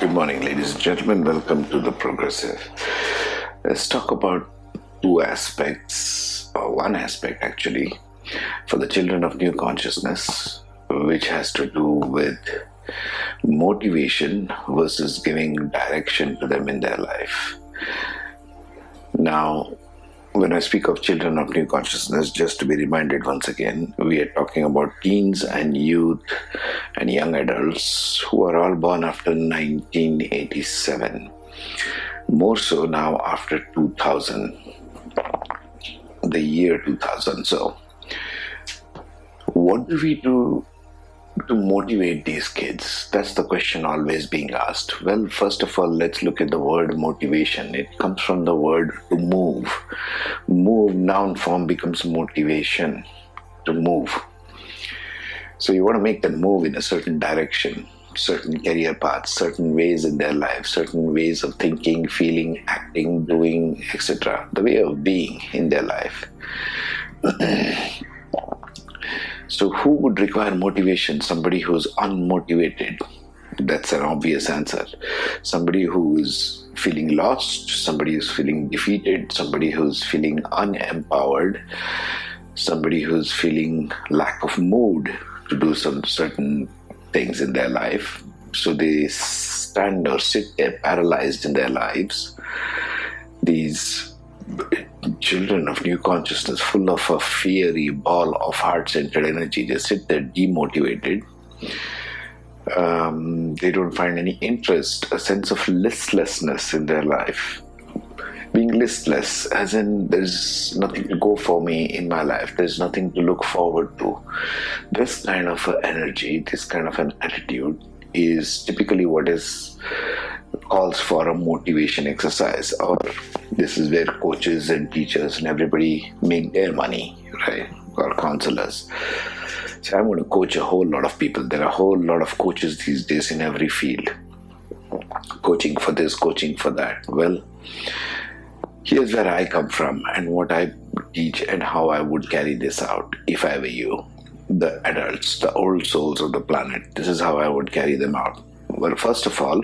Good morning, ladies and gentlemen. Welcome to The Progressive. Let's talk about two aspects, or one aspect actually, for the children of new consciousness, which has to do with motivation versus giving direction to them in their life. Now, when I speak of children of new consciousness, just to be reminded once again, we are talking about teens and youth and young adults who are all born after 1987. More so now after 2000, the year 2000. So, what do we do to motivate these kids? That's the question always being asked. Well, first of all, let's look at the word motivation. It comes from the word to move. Move, noun form, becomes motivation, to move. So you want to make them move in a certain direction, certain career paths, certain ways in their life, certain ways of thinking, feeling, acting, doing, etc. The way of being in their life. So who would require motivation? Somebody who's unmotivated. That's an obvious answer. Somebody who's feeling lost, somebody who's feeling defeated, somebody who's feeling unempowered, somebody who's feeling lack of mood to do some certain things in their life. So they stand or sit there paralyzed in their lives. These children of new consciousness, full of a fiery ball of heart-centered energy, they sit there demotivated. They don't find any interest, a sense of listlessness in their life. Being listless, as in there's nothing to go for me in my life, there's nothing to look forward to. This kind of energy, this kind of an attitude is typically what calls for a motivation exercise, or this is where coaches and teachers and everybody make their money, right? Or counselors. So I'm going to coach a whole lot of people. There are a whole lot of coaches these days in every field. Coaching for this, coaching for that. Well, here's where I come from and what I teach and how I would carry this out if I were you. The adults, the old souls of the planet. This is how I would carry them out. Well, first of all,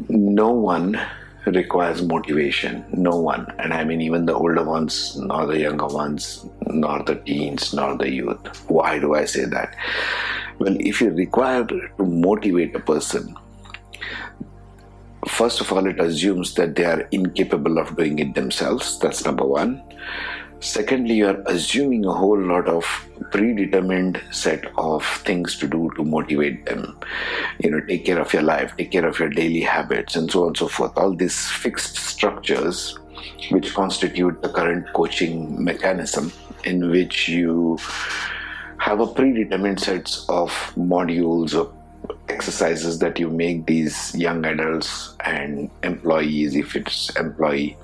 no one requires motivation. No one. And I mean even the older ones, nor the younger ones, nor the teens, nor the youth. Why do I say that? Well, if you require to motivate a person, first of all, it assumes that they are incapable of doing it themselves. That's number one. Secondly, you are assuming a whole lot of predetermined set of things to do to motivate them. Take care of your life, take care of your daily habits, and so on and so forth. All these fixed structures which constitute the current coaching mechanism, in which you have a predetermined sets of modules of exercises that you make these young adults and employees, if it's employee,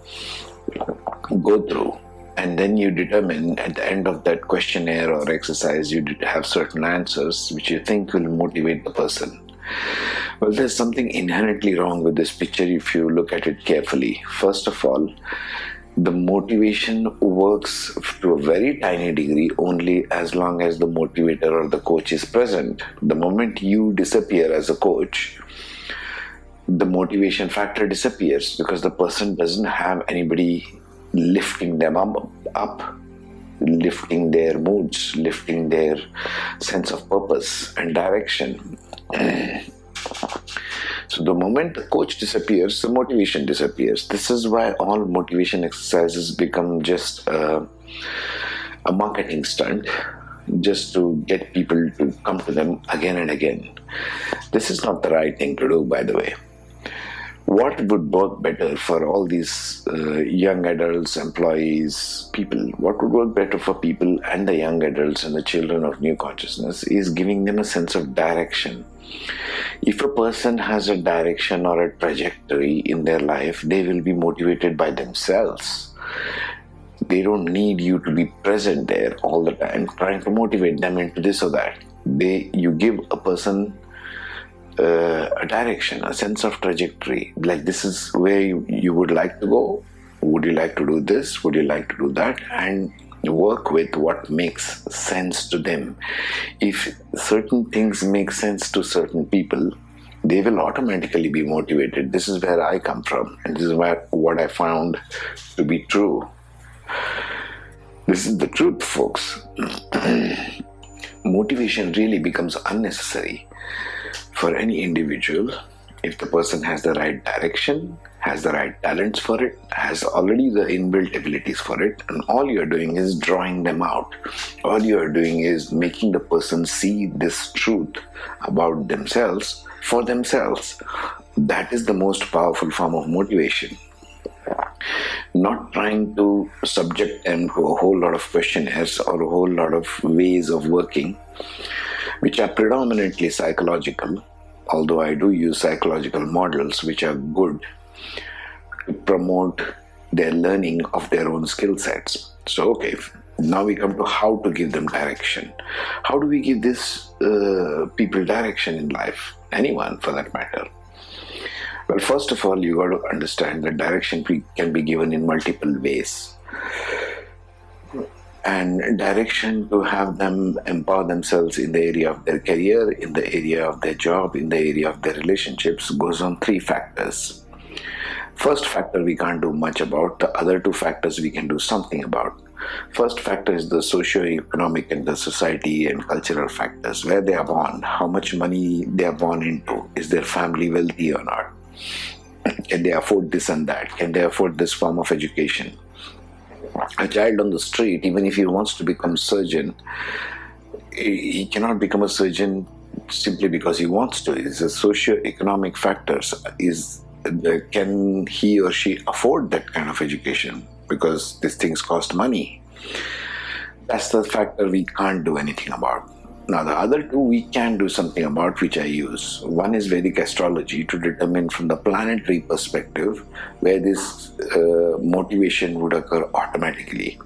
go through. And then you determine at the end of that questionnaire or exercise, you have certain answers which you think will motivate the person. Well, there's something inherently wrong with this picture if you look at it carefully. First of all, the motivation works to a very tiny degree only as long as the motivator or the coach is present. The moment you disappear as a coach, the motivation factor disappears because the person doesn't have anybody lifting them up, lifting their moods, lifting their sense of purpose and direction. So the moment the coach disappears, the motivation disappears. This is why all motivation exercises become just a marketing stunt, just to get people to come to them again and again. This is not the right thing to do, by the way. What would work better for all these young adults, employees, people? What would work better for people and the young adults and the children of new consciousness is giving them a sense of direction. If a person has a direction or a trajectory in their life, they will be motivated by themselves. They don't need you to be present there all the time trying to motivate them into this or that. You give a person a direction, a sense of trajectory, like this is where you would like to go. Would you like to do this? Would you like to do that? And work with what makes sense to them. If certain things make sense to certain people, they will automatically be motivated. This is where I come from, and this is what I found to be true. This is the truth, folks. Motivation really becomes unnecessary for any individual if the person has the right direction, has the right talents for it, has already the inbuilt abilities for it, and all you're doing is drawing them out. All you're doing is making the person see this truth about themselves for themselves. That is the most powerful form of motivation. Not trying to subject them to a whole lot of questionnaires or a whole lot of ways of working, which are predominantly psychological, although I do use psychological models which are good to promote their learning of their own skill sets. So, okay, now we come to how to give them direction. How do we give this people direction in life? Anyone, for that matter. Well, first of all, you got to understand that direction can be given in multiple ways. And direction to have them empower themselves in the area of their career, in the area of their job, in the area of their relationships goes on 3 factors. First factor we can't do much about. The other 2 factors we can do something about. First factor is the socio-economic and the society and cultural factors. Where they are born, how much money they are born into, is their family wealthy or not? Can they afford this and that? Can they afford this form of education? A child on the street, even if he wants to become a surgeon, he cannot become a surgeon simply because he wants to. It's a socio-economic factors. Can he or she afford that kind of education? Because these things cost money. That's the factor we can't do anything about. Now, the other 2 we can do something about, which I use. One is Vedic astrology to determine from the planetary perspective where this motivation would occur automatically.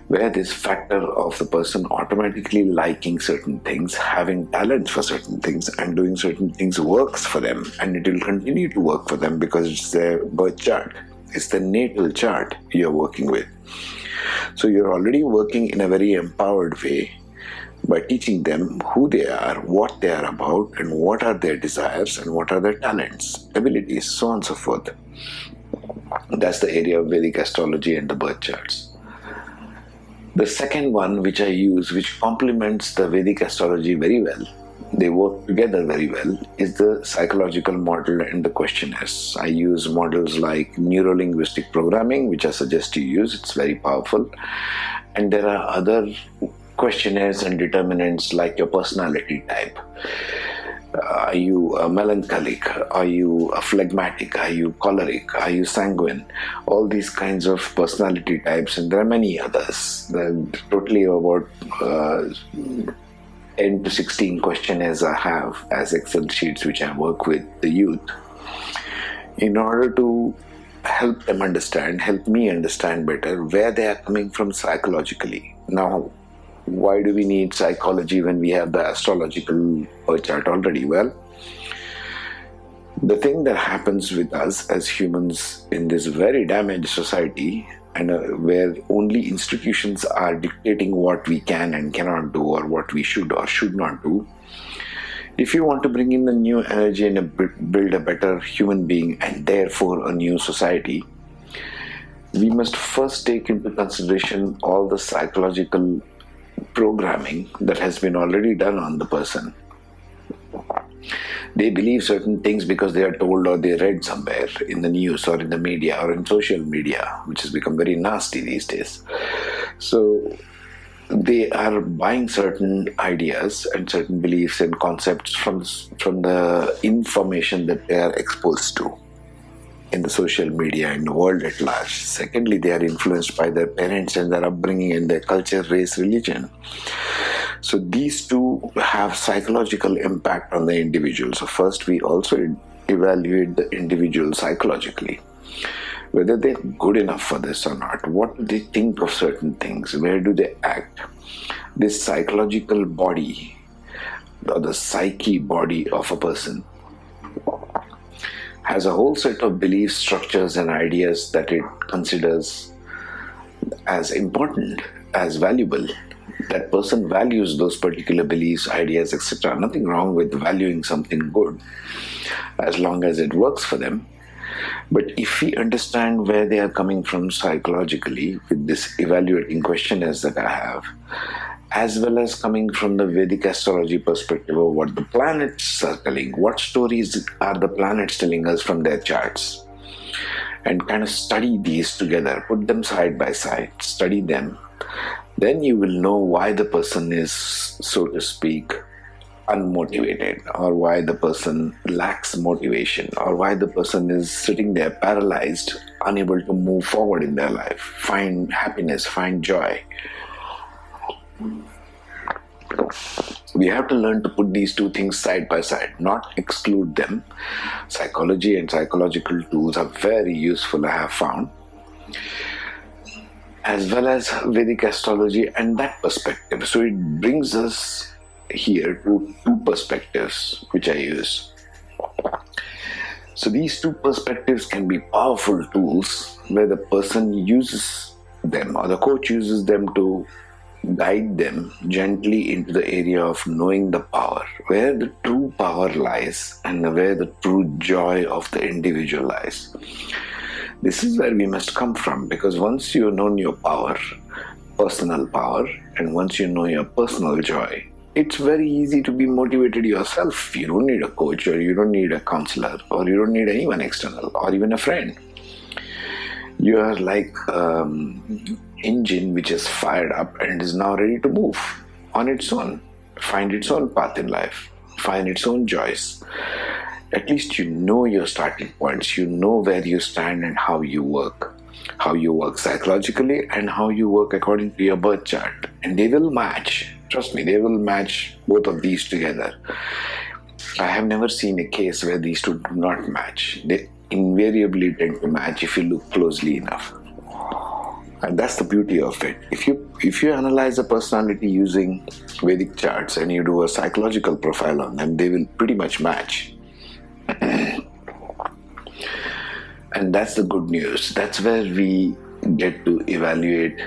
Where this factor of the person automatically liking certain things, having talent for certain things, and doing certain things works for them, and it will continue to work for them because it's their birth chart. It's the natal chart you're working with. So you're already working in a very empowered way by teaching them who they are, what they are about, and what are their desires, and what are their talents, abilities, so on and so forth. That's the area of Vedic astrology and the birth charts. The second one which I use, which complements the Vedic astrology very well, they work together very well, is the psychological model and the questionnaires. I use models like neuro-linguistic programming, which I suggest you use. It's very powerful. And there are other questionnaires and determinants like your personality type. Are you a melancholic? Are you a phlegmatic? Are you choleric? Are you sanguine? All these kinds of personality types, and there are many others. There are totally about 10 to 16 questionnaires I have as Excel sheets which I work with the youth in order to help them understand, help me understand better where they are coming from psychologically. Now, why do we need psychology when we have the astrological birth chart already? Well, the thing that happens with us as humans in this very damaged society, and where only institutions are dictating what we can and cannot do, or what we should or should not do, if you want to bring in a new energy and build a better human being and therefore a new society, we must first take into consideration all the psychological programming that has been already done on the person. They believe certain things because they are told or they read somewhere in the news or in the media or in social media, which has become very nasty these days. So they are buying certain ideas and certain beliefs and concepts from the information that they are exposed to in the social media and the world at large. Secondly, they are influenced by their parents and their upbringing and their culture, race, religion. So these 2 have psychological impact on the individual. So first we also evaluate the individual psychologically, whether they're good enough for this or not. What do they think of certain things? Where do they act? This psychological body, or the psyche body of a person, has a whole set of belief structures and ideas that it considers as important, as valuable, that person values those particular beliefs, ideas, etc. Nothing wrong with valuing something good as long as it works for them. But if we understand where they are coming from psychologically with this evaluating questionnaires that I have, as well as coming from the Vedic astrology perspective of what the planets circling, what stories are the planets telling us from their charts, and kind of study these together, put them side by side, study them, then you will know why the person is, so to speak, unmotivated, or why the person lacks motivation, or why the person is sitting there paralyzed, unable to move forward in their life, find happiness, find joy. We have to learn to put these two things side by side, not exclude them. Psychology and psychological tools are very useful, I have found, as well as Vedic astrology and that perspective. So it brings us here to two perspectives which I use. So these two perspectives can be powerful tools where the person uses them, or the coach uses them to guide them gently into the area of knowing the power, where the true power lies and where the true joy of the individual lies. This is where we must come from, because once you have known your power, personal power, and once you know your personal joy, it's very easy to be motivated yourself. You don't need a coach, or you don't need a counselor, or you don't need anyone external, or even a friend. You are like engine which is fired up and is now ready to move on its own, find its own path in life, find its own joys. At least you know your starting points, you know where you stand and how you work psychologically and how you work according to your birth chart. And they will match, trust me, they will match both of these together. I have never seen a case where these two do not match. They invariably tend to match if you look closely enough. And that's the beauty of it. If you analyze a personality using Vedic charts and you do a psychological profile on them, they will pretty much match. And that's the good news. That's where we get to evaluate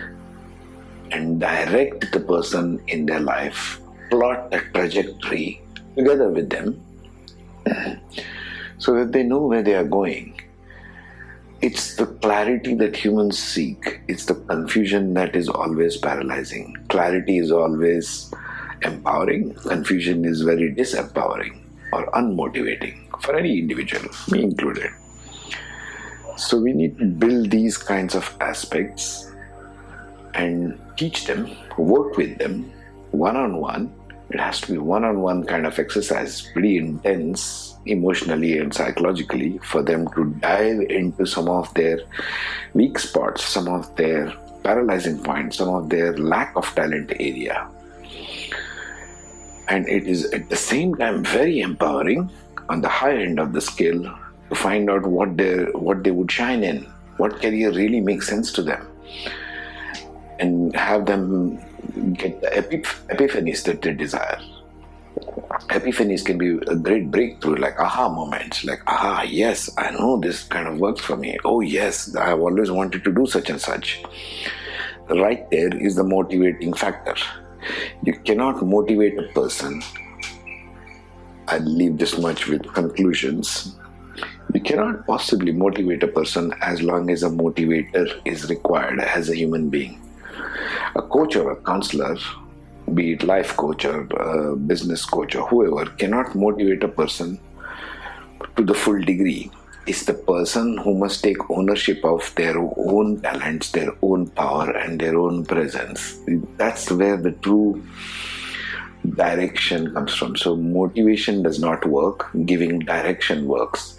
and direct the person in their life, plot a trajectory together with them so that they know where they are going. It's the clarity that humans seek. It's the confusion that is always paralyzing. Clarity is always empowering. Confusion is very disempowering or unmotivating for any individual, me included. So we need to build these kinds of aspects and teach them, work with them one-on-one. It has to be one-on-one kind of exercise, pretty intense emotionally and psychologically, for them to dive into some of their weak spots, some of their paralyzing points, some of their lack of talent area. And it is at the same time very empowering on the high end of the scale to find out what they would shine in, what career really makes sense to them, and have them get the epiphanies that they desire. Epiphanies can be a great breakthrough, like aha moments, like aha, yes, I know this kind of works for me. Oh yes, I have always wanted to do such and such. Right there is the motivating factor. You cannot motivate a person. I'll leave this much with conclusions. You cannot possibly motivate a person as long as a motivator is required as a human being. A coach or a counselor, be it life coach or business coach or whoever, cannot motivate a person to the full degree. It's the person who must take ownership of their own talents, their own power, and their own presence. That's where the true direction comes from. So motivation does not work, giving direction works.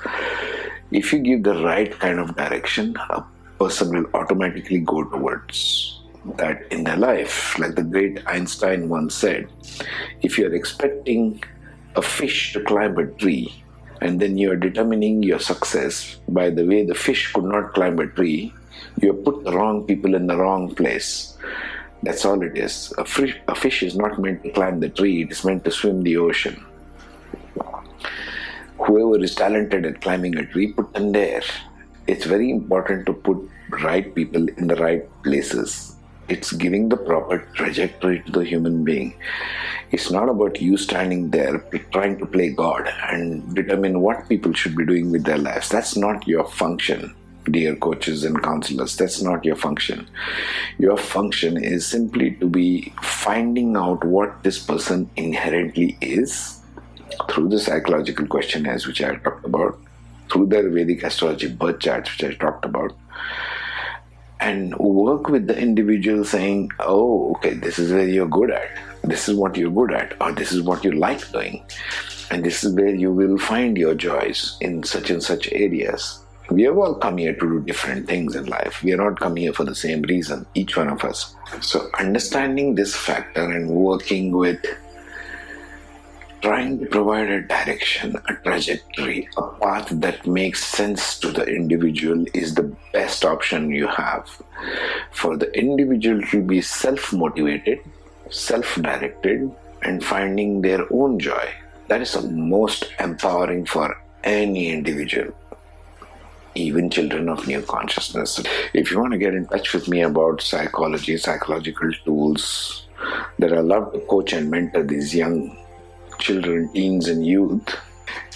If you give the right kind of direction, a person will automatically go towards that in their life. Like the great Einstein once said, if you are expecting a fish to climb a tree, and then you are determining your success by the way the fish could not climb a tree, you have put the wrong people in the wrong place. That's all it is. A fish is not meant to climb the tree, it is meant to swim the ocean. Whoever is talented at climbing a tree, put them there. It's very important to put right people in the right places It's giving the proper trajectory to the human being. It's not about you standing there trying to play God and determine what people should be doing with their lives. That's not your function, dear coaches and counselors. That's not your function. Your function is simply to be finding out what this person inherently is through the psychological questionnaires which I talked about, through their Vedic astrology birth charts which I talked about, and work with the individual saying, oh, okay, this is where you're good at, this is what you're good at, or this is what you like doing, and this is where you will find your joys in such and such areas. We have all come here to do different things in life. We are not come here for the same reason, each one of us. So understanding this factor and working with trying to provide a direction, a trajectory, a path that makes sense to the individual is the best option you have. For the individual to be self-motivated, self-directed, and finding their own joy. That is the most empowering for any individual, even children of new consciousness. If you want to get in touch with me about psychology, psychological tools that I love to coach and mentor these young children, teens and youth,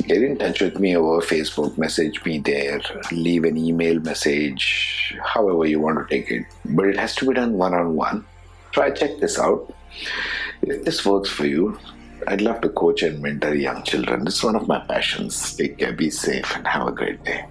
get in touch with me over Facebook, message me there, leave an email message, however you want to take it. But it has to be done one-on-one. Try check this out. If this works for you, I'd love to coach and mentor young children. It's one of my passions. Take care, be safe, and have a great day.